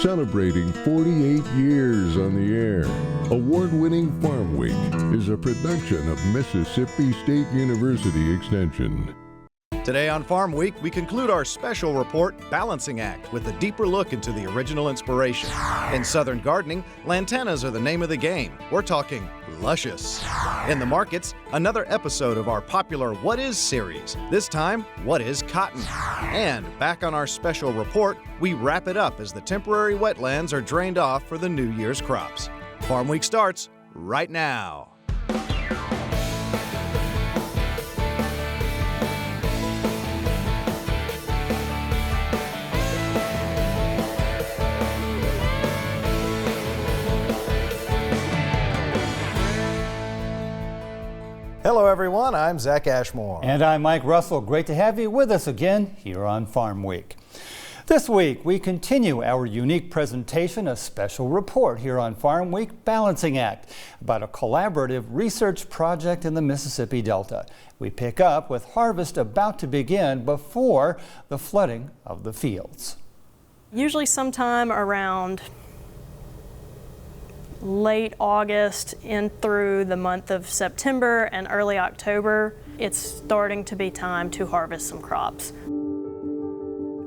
Celebrating 48 years on the air, award-winning Farmweek is a production of Mississippi State University Extension. Today on Farm Week, we conclude our special report, Balancing Act, with a deeper look into the original inspiration. In Southern gardening, lantanas are the name of the game. We're talking luscious. In the markets, another episode of our popular What Is series. This time, what is cotton? And back on our special report, we wrap it up as the temporary wetlands are drained off for the New Year's crops. Farm Week starts right now. Hello everyone, I'm Zach Ashmore. And I'm Mike Russell. Great to have you with us again here on Farm Week. This week we continue our unique presentation, a special report here on Farm Week, Balancing Act, about a collaborative research project in the Mississippi Delta. We pick up with harvest about to begin before the flooding of the fields. Usually sometime around late August in through the month of September and early October, it's starting to be time to harvest some crops.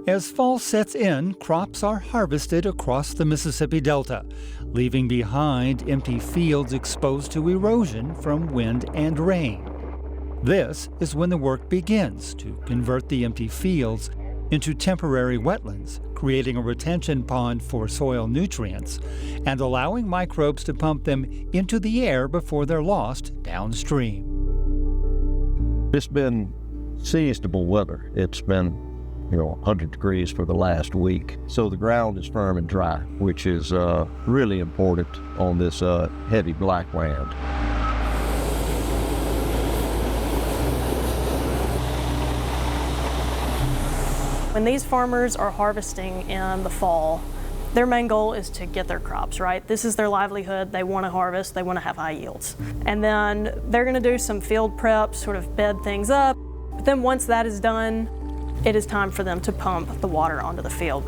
As fall sets in, crops are harvested across the Mississippi Delta, leaving behind empty fields exposed to erosion from wind and rain. This is when the work begins to convert the empty fields into temporary wetlands, creating a retention pond for soil nutrients and allowing microbes to pump them into the air before they're lost downstream. It's been seasonable weather. It's been 100 degrees for the last week. So the ground is firm and dry, which is really important on this heavy black land. When these farmers are harvesting in the fall, their main goal is to get their crops, right? This is their livelihood. They want to harvest, they want to have high yields. And then they're going to do some field prep, sort of bed things up. But then once that is done, it is time for them to pump the water onto the field.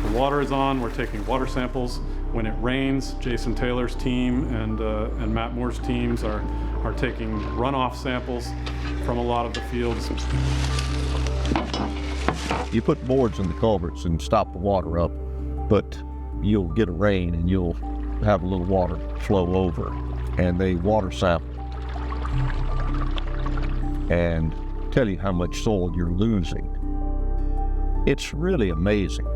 The water is on, we're taking water samples. When it rains, Jason Taylor's team and Matt Moore's teams are taking runoff samples from a lot of the fields. You put boards in the culverts and stop the water up, but you'll get a rain and you'll have a little water flow over, and they water sample and tell you how much soil you're losing. It's really amazing.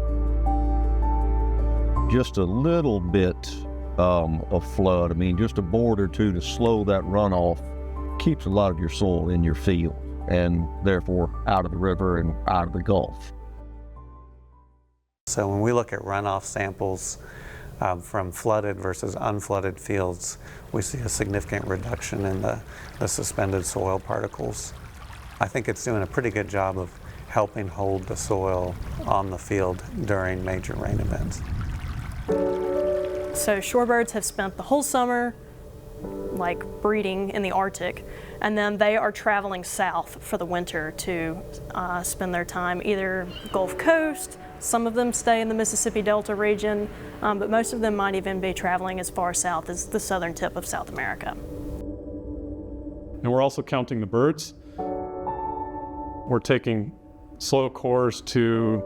Just a little bit of flood, just a board or two to slow that runoff keeps a lot of your soil in your field and therefore out of the river and out of the Gulf. So when we look at runoff samples from flooded versus unflooded fields, we see a significant reduction in the suspended soil particles. I think it's doing a pretty good job of helping hold the soil on the field during major rain events. So shorebirds have spent the whole summer breeding in the Arctic, and then they are traveling south for the winter to spend their time either Gulf Coast. Some of them stay in the Mississippi Delta region, but most of them might even be traveling as far south as the southern tip of South America. And we're also counting the birds. We're taking soil cores to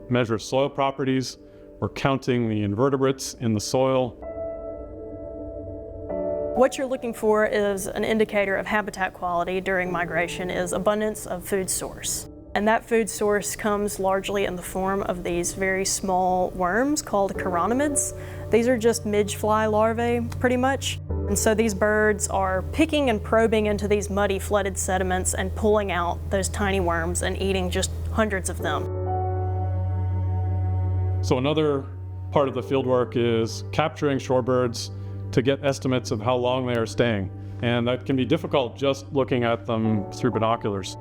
measure soil properties. We're counting the invertebrates in the soil. What you're looking for is an indicator of habitat quality during migration is abundance of food source. And that food source comes largely in the form of these very small worms called chironomids. These are just midge-fly larvae, pretty much. And so these birds are picking and probing into these muddy, flooded sediments and pulling out those tiny worms and eating just hundreds of them. So another part of the fieldwork is capturing shorebirds to get estimates of how long they are staying. And that can be difficult just looking at them through binoculars.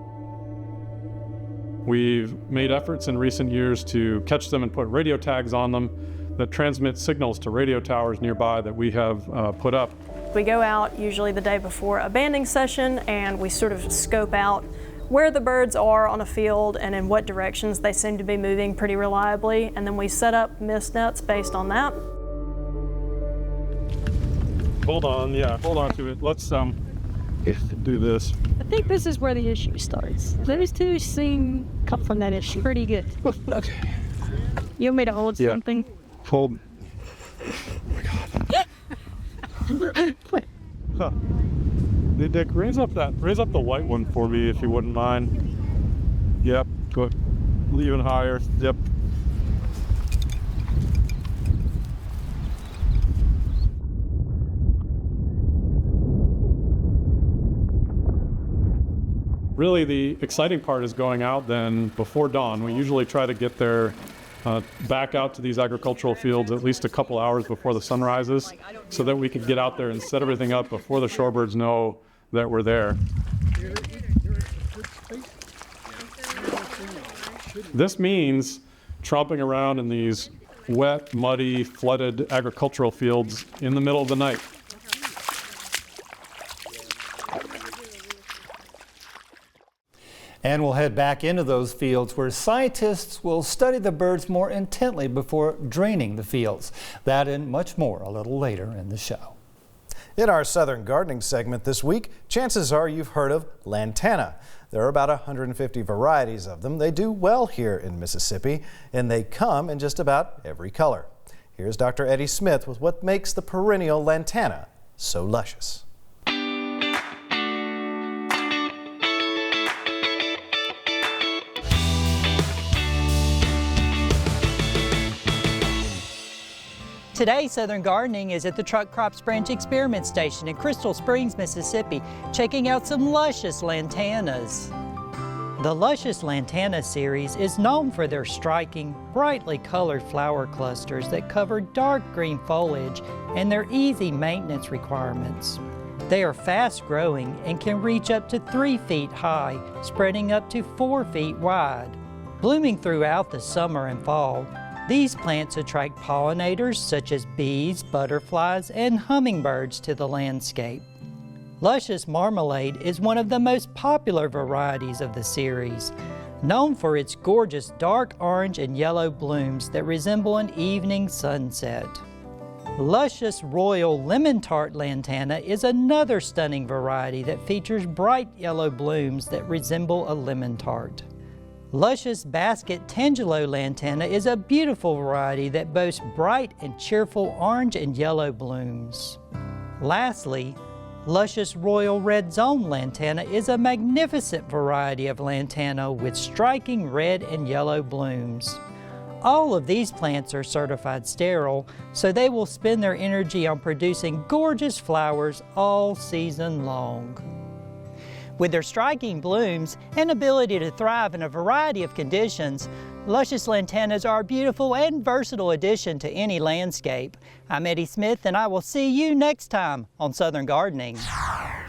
We've made efforts in recent years to catch them and put radio tags on them that transmit signals to radio towers nearby that we have put up. We go out usually the day before a banding session and we sort of scope out where the birds are on a field and in what directions they seem to be moving pretty reliably, and then we set up mist nets based on that. Hold on to it. Let's do this. I think this is where the issue starts. Those two seem come from that issue pretty good. Okay. You want me to hold something? Hold. Oh my God. Huh. Hey Dick, raise up the white one for me if you wouldn't mind. Yep, good. Even higher. Yep. Really, the exciting part is going out then before dawn. We usually try to get there back out to these agricultural fields at least a couple hours before the sun rises so that we can get out there and set everything up before the shorebirds know that we're there. This means tromping around in these wet, muddy, flooded agricultural fields in the middle of the night. And we'll head back into those fields where scientists will study the birds more intently before draining the fields. That and much more a little later in the show. In our Southern Gardening segment this week, chances are you've heard of lantana. There are about 150 varieties of them. They do well here in Mississippi, and they come in just about every color. Here's Dr. Eddie Smith with what makes the perennial lantana so luscious. Today, Southern Gardening is at the Truck Crops Branch Experiment Station in Crystal Springs, Mississippi, checking out some luscious lantanas. The Luscious Lantana series is known for their striking, brightly colored flower clusters that cover dark green foliage and their easy maintenance requirements. They are fast-growing and can reach up to 3 feet high, spreading up to 4 feet wide. Blooming throughout the summer and fall, these plants attract pollinators such as bees, butterflies, and hummingbirds to the landscape. Luscious Marmalade is one of the most popular varieties of the series, known for its gorgeous dark orange and yellow blooms that resemble an evening sunset. Luscious Royal Lemon Tart Lantana is another stunning variety that features bright yellow blooms that resemble a lemon tart. Luscious Basket Tangelo Lantana is a beautiful variety that boasts bright and cheerful orange and yellow blooms. Lastly, Luscious Royal Red Zone Lantana is a magnificent variety of lantana with striking red and yellow blooms. All of these plants are certified sterile, so they will spend their energy on producing gorgeous flowers all season long. With their striking blooms and ability to thrive in a variety of conditions, Luscious Lantanas are a beautiful and versatile addition to any landscape. I'm Eddie Smith, and I will see you next time on Southern Gardening.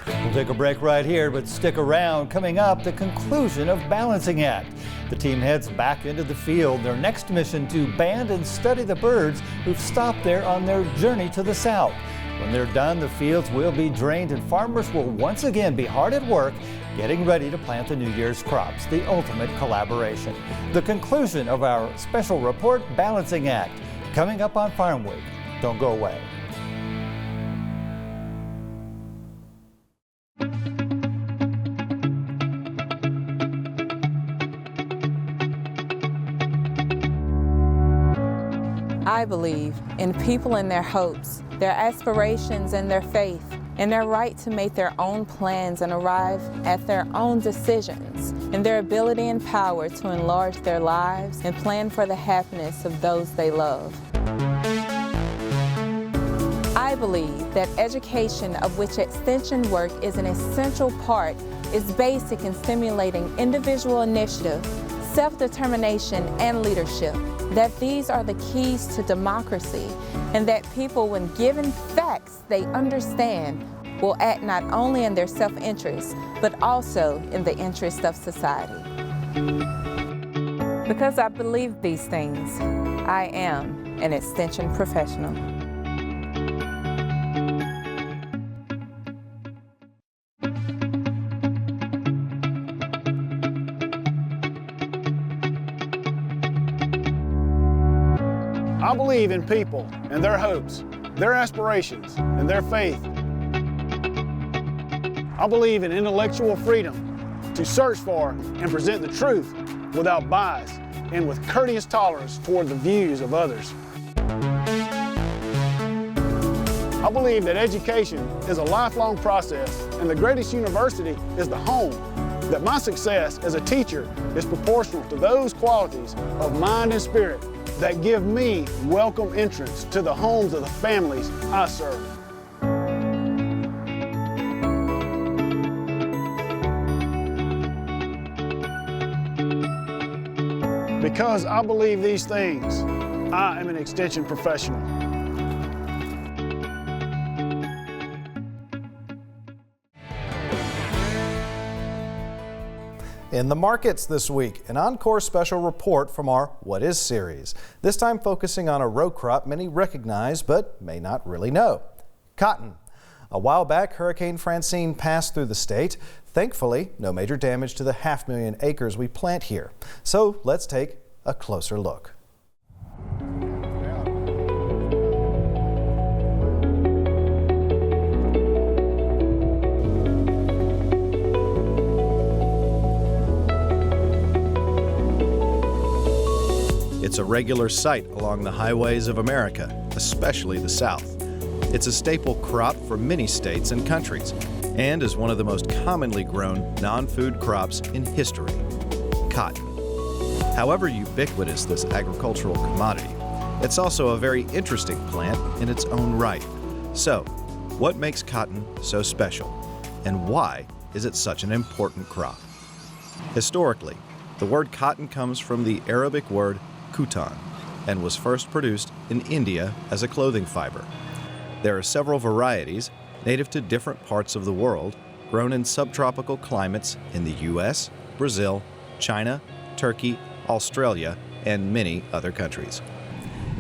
We'll take a break right here, but stick around. Coming up, the conclusion of Balancing Act. The team heads back into the field, their next mission to band and study the birds who've stopped there on their journey to the south. When they're done, the fields will be drained and farmers will once again be hard at work getting ready to plant the New Year's crops, the ultimate collaboration. The conclusion of our special report, Balancing Act, coming up on Farm Week. Don't go away. I believe in people and their hopes, their aspirations and their faith, and their right to make their own plans and arrive at their own decisions, and their ability and power to enlarge their lives and plan for the happiness of those they love. I believe that education, of which extension work is an essential part, is basic in stimulating individual initiative, self-determination, and leadership. That these are the keys to democracy, and that people, when given facts they understand, will act not only in their self-interest, but also in the interest of society. Because I believe these things, I am an extension professional. I believe in people and their hopes, their aspirations, and their faith. I believe in intellectual freedom to search for and present the truth without bias and with courteous tolerance toward the views of others. I believe that education is a lifelong process and the greatest university is the home, that my success as a teacher is proportional to those qualities of mind and spirit that give me welcome entrance to the homes of the families I serve. Because I believe these things, I am an extension professional. In the markets this week, an encore special report from our What Is series. This time focusing on a row crop many recognize but may not really know. Cotton. A while back, Hurricane Francine passed through the state. Thankfully, no major damage to the 500,000 acres we plant here. So let's take a closer look. It's a regular sight along the highways of America, especially the South. It's a staple crop for many states and countries, and is one of the most commonly grown non-food crops in history. Cotton. However ubiquitous this agricultural commodity, it's also a very interesting plant in its own right. So, what makes cotton so special? And why is it such an important crop? Historically, the word cotton comes from the Arabic word kutan and was first produced in India as a clothing fiber. There are several varieties native to different parts of the world, grown in subtropical climates in the U.S., Brazil, China, Turkey, Australia, and many other countries.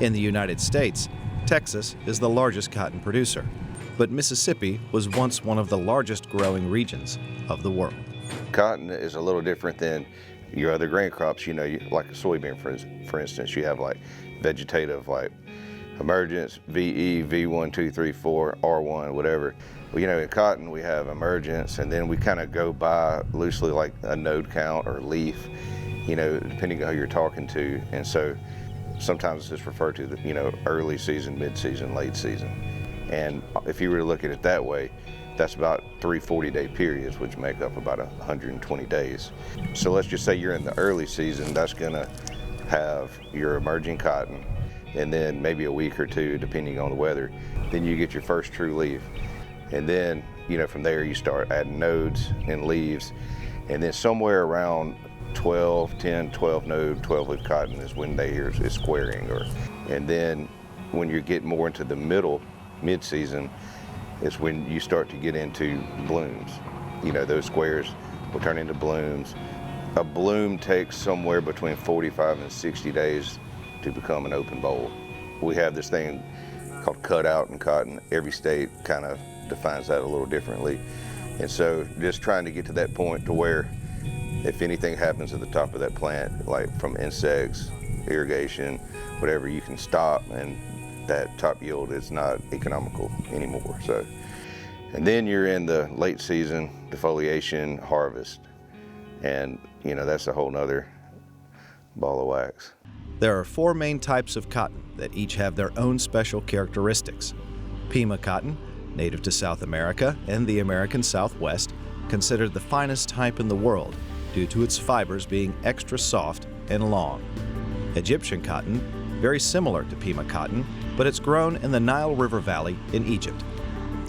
In the United States, Texas is the largest cotton producer, but Mississippi was once one of the largest growing regions of the world. Cotton is a little different than your other grain crops. You know, like a soybean, for instance, you have like vegetative, like emergence, VE, V1, 2, 3, 4, R1, whatever. Well, you know, in cotton we have emergence, and then we kind of go by loosely like a node count or leaf, you know, depending on who you're talking to. And so sometimes it's referred to, you know, early season, mid-season, late season. And if you were to look at it that way, that's about 3 40-day periods, which make up about 120 days. So let's just say you're in the early season, that's gonna have your emerging cotton, and then maybe a week or two, depending on the weather, then you get your first true leaf. And then, you know, from there you start adding nodes and leaves, and then somewhere around 12 node, 12 leaf cotton is when they hear is squaring. And then when you get more into the mid-season, is when you start to get into blooms. You know, those squares will turn into blooms. A bloom takes somewhere between 45 and 60 days to become an open boll. We have this thing called cutout in cotton. Every state kind of defines that a little differently. And so just trying to get to that point to where if anything happens at the top of that plant, like from insects, irrigation, whatever, you can stop, and that top yield is not economical anymore. So, and then you're in the late season, defoliation, harvest. And, you know, that's a whole nother ball of wax. There are 4 main types of cotton that each have their own special characteristics. Pima cotton, native to South America and the American Southwest, considered the finest type in the world due to its fibers being extra soft and long. Egyptian cotton, very similar to Pima cotton, but it's grown in the Nile River Valley in Egypt.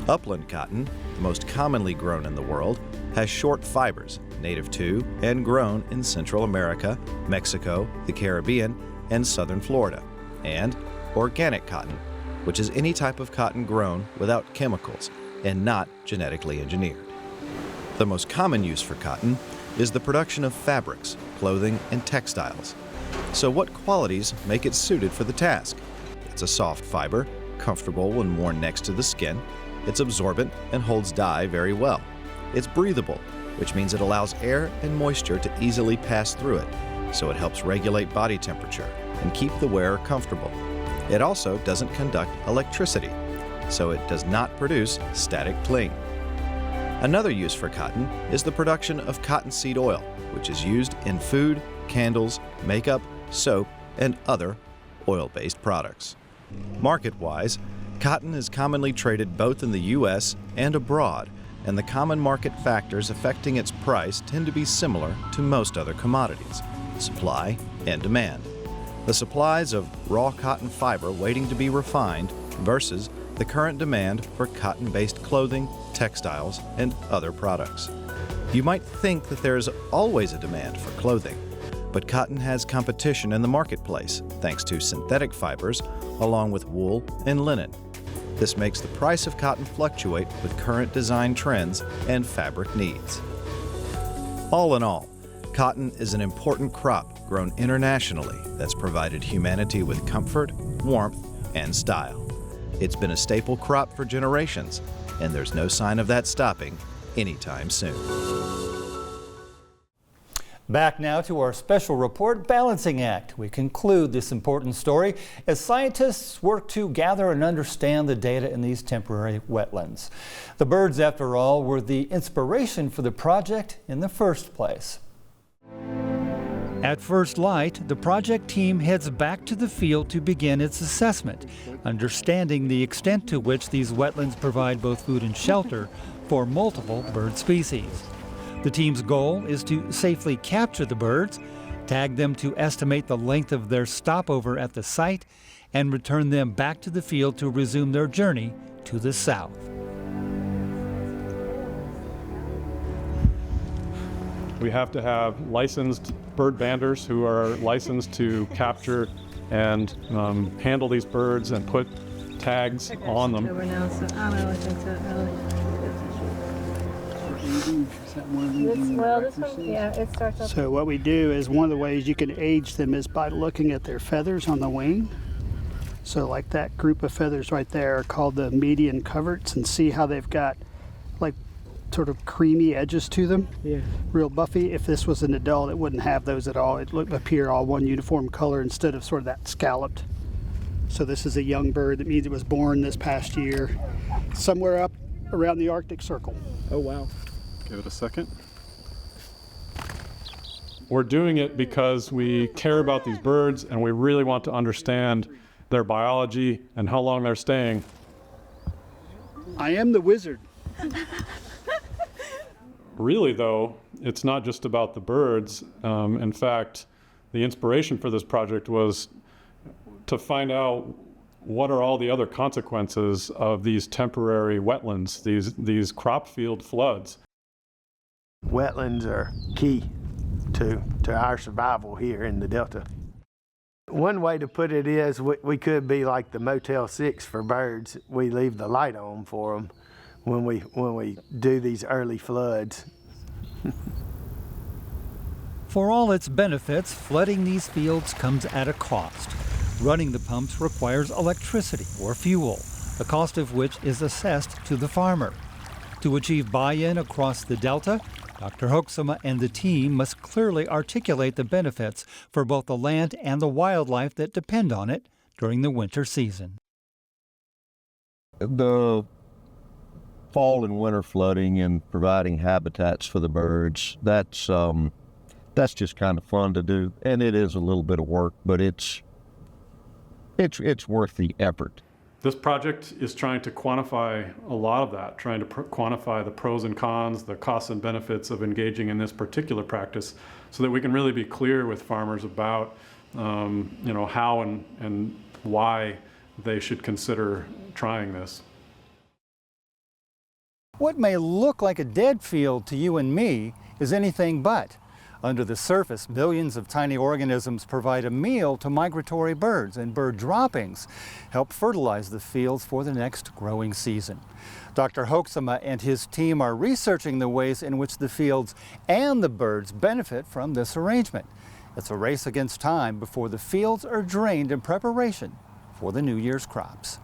Upland cotton, the most commonly grown in the world, has short fibers, native to and grown in Central America, Mexico, the Caribbean, and southern Florida. And organic cotton, which is any type of cotton grown without chemicals and not genetically engineered. The most common use for cotton is the production of fabrics, clothing, and textiles. So what qualities make it suited for the task? It's a soft fiber, comfortable when worn next to the skin. It's absorbent and holds dye very well. It's breathable, which means it allows air and moisture to easily pass through it, so it helps regulate body temperature and keep the wearer comfortable. It also doesn't conduct electricity, so it does not produce static cling. Another use for cotton is the production of cottonseed oil, which is used in food, candles, makeup, soap, and other oil-based products. Market-wise, cotton is commonly traded both in the U.S. and abroad, and the common market factors affecting its price tend to be similar to most other commodities: supply and demand. The supplies of raw cotton fiber waiting to be refined versus the current demand for cotton-based clothing, textiles, and other products. You might think that there is always a demand for clothing, but cotton has competition in the marketplace thanks to synthetic fibers along with wool and linen. This makes the price of cotton fluctuate with current design trends and fabric needs. All in all, cotton is an important crop grown internationally that's provided humanity with comfort, warmth, and style. It's been a staple crop for generations, and there's no sign of that stopping anytime soon. Back now to our special report, Balancing Act. We conclude this important story as scientists work to gather and understand the data in these temporary wetlands. The birds, after all, were the inspiration for the project in the first place. At first light, the project team heads back to the field to begin its assessment, understanding the extent to which these wetlands provide both food and shelter for multiple bird species. The team's goal is to safely capture the birds, tag them to estimate the length of their stopover at the site, and return them back to the field to resume their journey to the south. We have to have licensed bird banders who are licensed to capture and handle these birds and put tags on them. So what we do is one of the ways you can age them is by looking at their feathers on the wing. So like that group of feathers right there are called the median coverts, and see how they've got like sort of creamy edges to them. Yeah. Real buffy. If this was an adult, it wouldn't have those at all. It would appear all one uniform color instead of sort of that scalloped. So this is a young bird. That means it was born this past year, somewhere up around the Arctic Circle. Oh, wow. Give it a second. We're doing it because we care about these birds and we really want to understand their biology and how long they're staying. I am the wizard. Really, though, it's not just about the birds. In fact, the inspiration for this project was to find out what are all the other consequences of these temporary wetlands, these crop field floods. Wetlands are key to our survival here in the Delta. One way to put it is we could be like the Motel 6 for birds. We leave the light on for them when we do these early floods. For all its benefits, flooding these fields comes at a cost. Running the pumps requires electricity or fuel, the cost of which is assessed to the farmer. To achieve buy-in across the Delta, Dr. Hoeksema and the team must clearly articulate the benefits for both the land and the wildlife that depend on it during the winter season. The fall and winter flooding and providing habitats for the birds, that's just kind of fun to do, and it is a little bit of work, but it's worth the effort. This project is trying to quantify a lot of that, trying to quantify the pros and cons, the costs and benefits of engaging in this particular practice, so that we can really be clear with farmers about how and why they should consider trying this. What may look like a dead field to you and me is anything but. Under the surface, millions of tiny organisms provide a meal to migratory birds, and bird droppings help fertilize the fields for the next growing season. Dr. Hoeksema and his team are researching the ways in which the fields and the birds benefit from this arrangement. It's a race against time before the fields are drained in preparation for for the New Year's crops.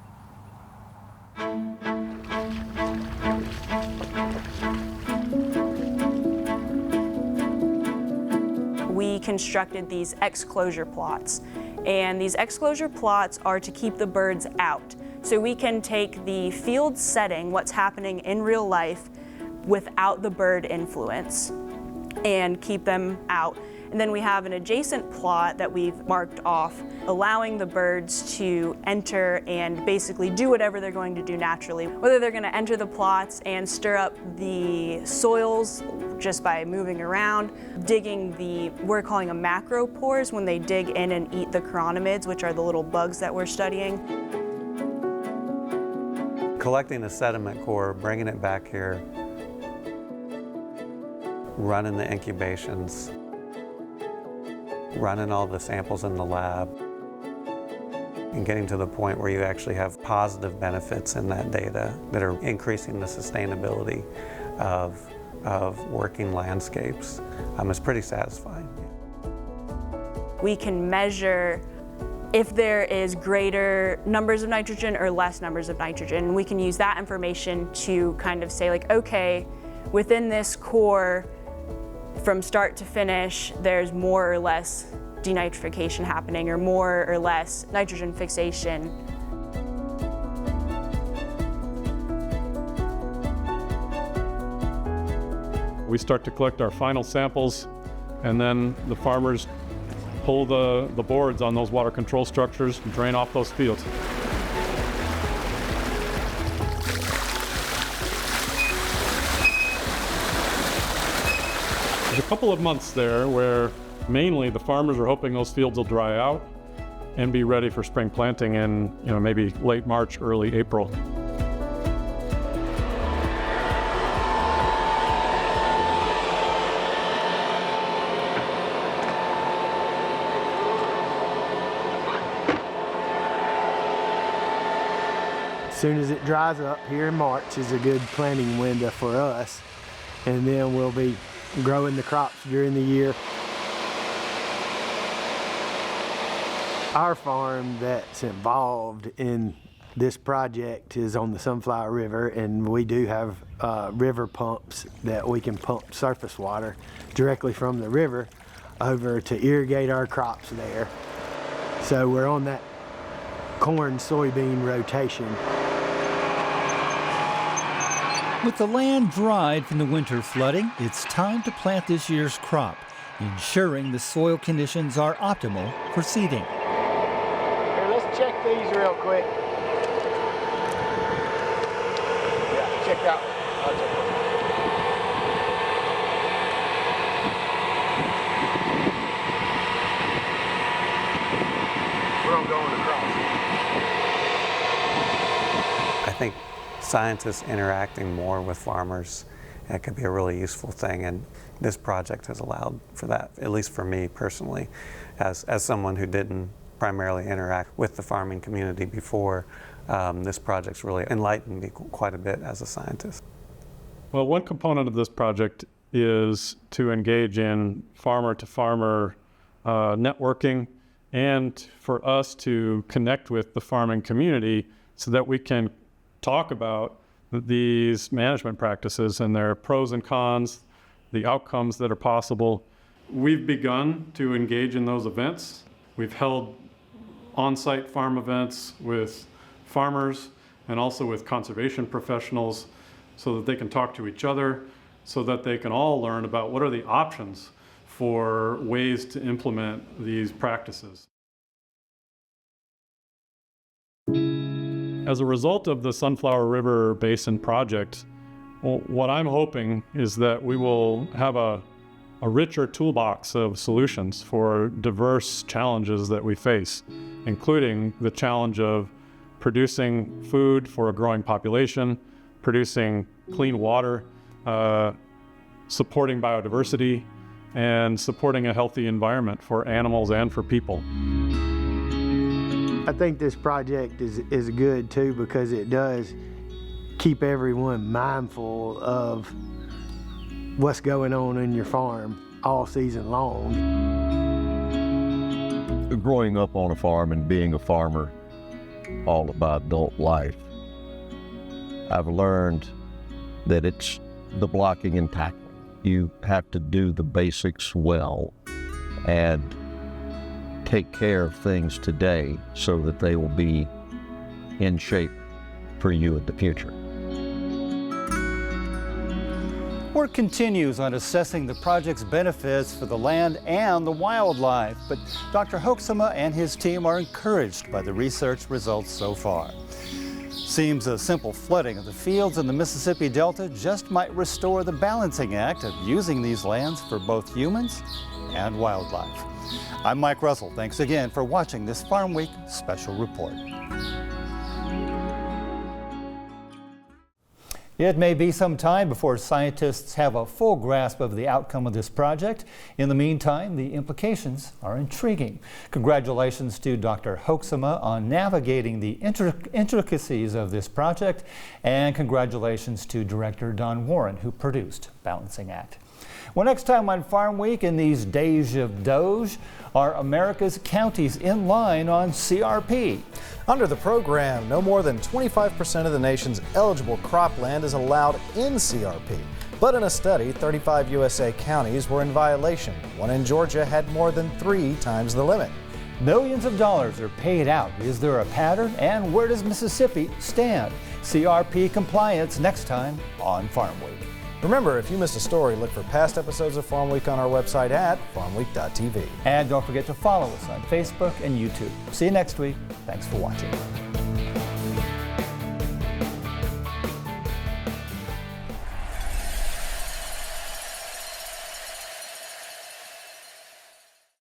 We constructed these exclosure plots, and these exclosure plots are to keep the birds out. So we can take the field setting, what's happening in real life, without the bird influence, and keep them out. And then we have an adjacent plot that we've marked off, allowing the birds to enter and basically do whatever they're going to do naturally. Whether they're going to enter the plots and stir up the soils just by moving around, digging we're calling them macropores, when they dig in and eat the chironomids, which are the little bugs that we're studying. Collecting the sediment core, bringing it back here, running the incubations, running all the samples in the lab, and getting to the point where you actually have positive benefits in that data that are increasing the sustainability of working landscapes is pretty satisfying. We can measure if there is greater numbers of nitrogen or less numbers of nitrogen. We can use that information to kind of say, like, okay, within this core, from start to finish, there's more or less denitrification happening, or more or less nitrogen fixation. We start to collect our final samples, and then the farmers pull the boards on those water control structures and drain off those fields. There's a couple of months there where mainly the farmers are hoping those fields will dry out and be ready for spring planting in, maybe late March, early April. As soon as it dries up here in March is a good planting window for us, and then we'll be growing the crops during the year. Our farm that's involved in this project is on the Sunflower River, and we do have river pumps that we can pump surface water directly from the river over to irrigate our crops there. So we're on that corn-soybean rotation. With the land dried from the winter flooding, it's time to plant this year's crop, ensuring the soil conditions are optimal for seeding. Here, let's check these real quick. Yeah, check out. I'll check it. We're gonna go across. I think scientists interacting more with farmers, that could be a really useful thing, and this project has allowed for that, at least for me personally, as someone who didn't primarily interact with the farming community before. This project's really enlightened me quite a bit as a scientist. Well, one component of this project is to engage in farmer-to-farmer networking, and for us to connect with the farming community so that we can talk about these management practices and their pros and cons, the outcomes that are possible. We've begun to engage in those events. We've held on-site farm events with farmers and also with conservation professionals so that they can talk to each other, so that they can all learn about what are the options for ways to implement these practices. As a result of the Sunflower River Basin project, what I'm hoping is that we will have a richer toolbox of solutions for diverse challenges that we face, including the challenge of producing food for a growing population, producing clean water, supporting biodiversity, and supporting a healthy environment for animals and for people. I think this project is good too, because it does keep everyone mindful of what's going on in your farm all season long. Growing up on a farm and being a farmer, all of my adult life, I've learned that it's the blocking and tackling. You have to do the basics well and take care of things today so that they will be in shape for you in the future. Work continues on assessing the project's benefits for the land and the wildlife, but Dr. Hoeksema and his team are encouraged by the research results so far. Seems a simple flooding of the fields in the Mississippi Delta just might restore the balancing act of using these lands for both humans and wildlife. I'm Mike Russell. Thanks again for watching this Farm Week special report. It may be some time before scientists have a full grasp of the outcome of this project. In the meantime, the implications are intriguing. Congratulations to Dr. Hoeksema on navigating the intricacies of this project, and congratulations to Director Don Warren, who produced Balancing Act. Well, next time on Farm Week, in these days of Doge, are America's counties in line on CRP? Under the program, no more than 25% of the nation's eligible cropland is allowed in CRP. But in a study, 35 USA counties were in violation. One in Georgia had more than 3 times the limit. Millions of dollars are paid out. Is there a pattern? And where does Mississippi stand? CRP compliance next time on Farm Week. Remember, if you missed a story, look for past episodes of Farm Week on our website at farmweek.tv. And don't forget to follow us on Facebook and YouTube. See you next week. Thanks for watching.